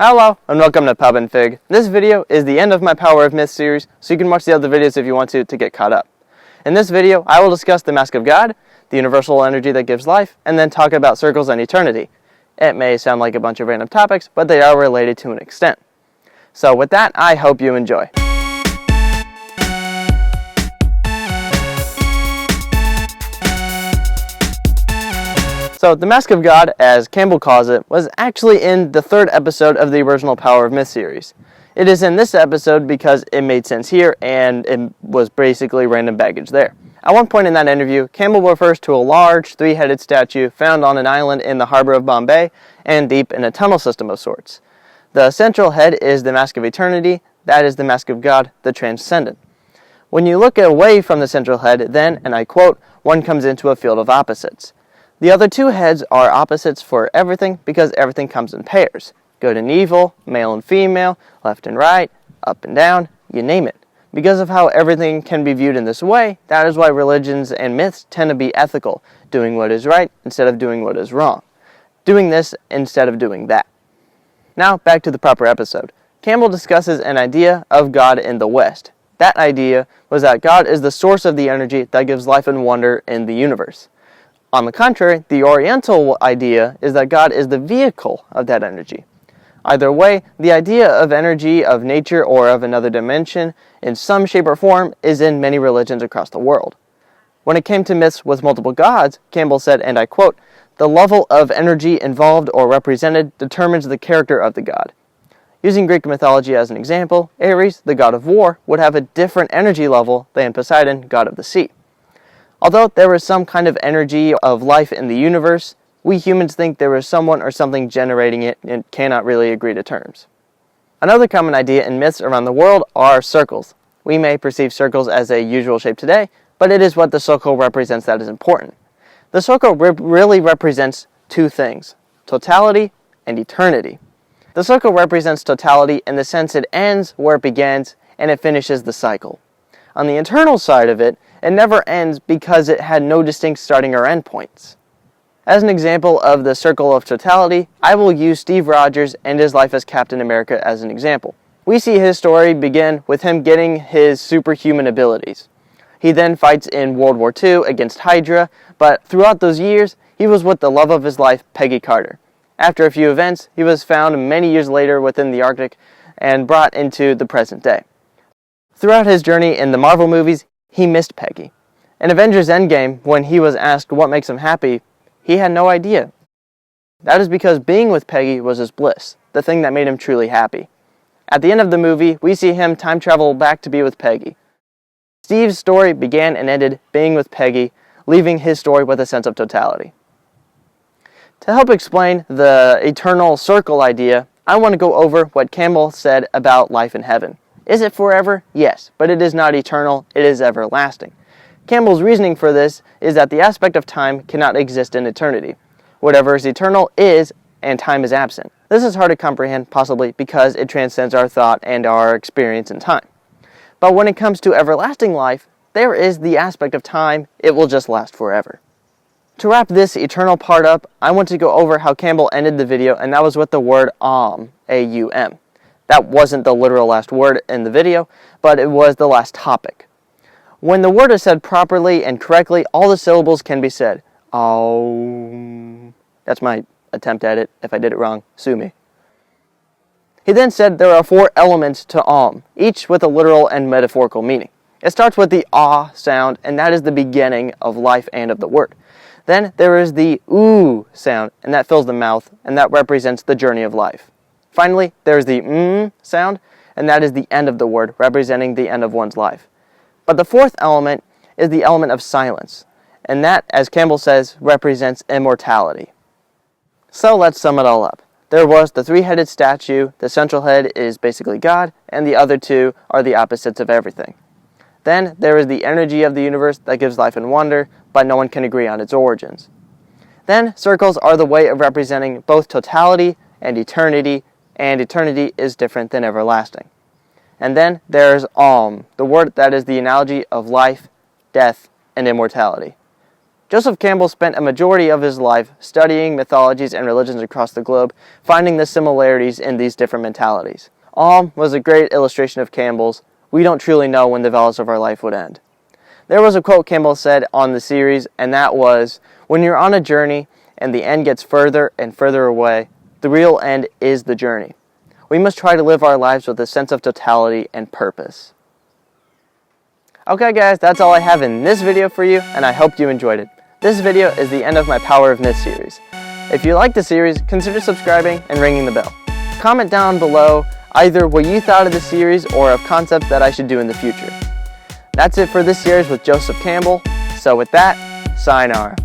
Hello, and welcome to Pub and Fig. This video is the end of my Power of Myth series, so you can watch the other videos if you want to get caught up. In this video, I will discuss the Mask of God, the universal energy that gives life, and then talk about circles and eternity. It may sound like a bunch of random topics, but they are related to an extent. So with that, I hope you enjoy. So, the Mask of God, as Campbell calls it, was actually in the third episode of the original Power of Myth series. It is in this episode because it made sense here, and it was basically random baggage there. At one point in that interview, Campbell refers to a large, three-headed statue found on an island in the harbor of Bombay, and deep in a tunnel system of sorts. The central head is the Mask of Eternity, that is the Mask of God, the Transcendent. When you look away from the central head, then, and I quote, one comes into a field of opposites. The other two heads are opposites for everything because everything comes in pairs. Good and evil, male and female, left and right, up and down, you name it. Because of how everything can be viewed in this way, that is why religions and myths tend to be ethical, doing what is right instead of doing what is wrong. Doing this instead of doing that. Now, back to the proper episode. Campbell discusses an idea of God in the West. That idea was that God is the source of the energy that gives life and wonder in the universe. On the contrary, the Oriental idea is that God is the vehicle of that energy. Either way, the idea of energy, of nature, or of another dimension, in some shape or form, is in many religions across the world. When it came to myths with multiple gods, Campbell said, and I quote, "The level of energy involved or represented determines the character of the god." Using Greek mythology as an example, Ares, the god of war, would have a different energy level than Poseidon, god of the sea. Although there is some kind of energy of life in the universe, we humans think there is someone or something generating it and cannot really agree to terms. Another common idea in myths around the world are circles. We may perceive circles as a usual shape today, but it is what the circle represents that is important. The circle really represents two things, totality and eternity. The circle represents totality in the sense it ends where it begins and it finishes the cycle. On the internal side of it, it never ends because it had no distinct starting or end points. As an example of the circle of totality, I will use Steve Rogers and his life as Captain America as an example. We see his story begin with him getting his superhuman abilities. He then fights in World War II against Hydra, but throughout those years, he was with the love of his life, Peggy Carter. After a few events, he was found many years later within the Arctic and brought into the present day. Throughout his journey in the Marvel movies, he missed Peggy. In Avengers Endgame, when he was asked what makes him happy, he had no idea. That is because being with Peggy was his bliss, the thing that made him truly happy. At the end of the movie, we see him time travel back to be with Peggy. Steve's story began and ended being with Peggy, leaving his story with a sense of totality. To help explain the eternal circle idea, I want to go over what Campbell said about life in heaven. Is it forever? Yes, but it is not eternal, it is everlasting. Campbell's reasoning for this is that the aspect of time cannot exist in eternity. Whatever is eternal is, and time is absent. This is hard to comprehend, possibly because it transcends our thought and our experience in time. But when it comes to everlasting life, there is the aspect of time, it will just last forever. To wrap this eternal part up, I want to go over how Campbell ended the video, and that was with the word Aum, A-U-M. That wasn't the literal last word in the video, but it was the last topic. When the word is said properly and correctly, all the syllables can be said. Aum. That's my attempt at it. If I did it wrong, sue me. He then said there are 4 elements to Aum, each with a literal and metaphorical meaning. It starts with the ah sound, and that is the beginning of life and of the word. Then there is the oo sound, and that fills the mouth, and that represents the journey of life. Finally, there is the sound, and that is the end of the word, representing the end of one's life. But the 4th element is the element of silence, and that, as Campbell says, represents immortality. So let's sum it all up. There was the 3-headed statue, the central head is basically God, and the other 2 are the opposites of everything. Then there is the energy of the universe that gives life and wonder, but no one can agree on its origins. Then circles are the way of representing both totality and eternity is different than everlasting. And then there's Aum, the word that is the analogy of life, death, and immortality. Joseph Campbell spent a majority of his life studying mythologies and religions across the globe, finding the similarities in these different mentalities. All was a great illustration of Campbell's, "We don't truly know when the vows of our life would end." There was a quote Campbell said on the series, and that was, "When you're on a journey and the end gets further and further away, the real end is the journey." We must try to live our lives with a sense of totality and purpose. Okay guys, that's all I have in this video for you, and I hope you enjoyed it. This video is the end of my Power of Myth series. If you like the series, consider subscribing and ringing the bell. Comment down below either what you thought of the series or of concepts that I should do in the future. That's it for this series with Joseph Campbell. So with that, sayonara.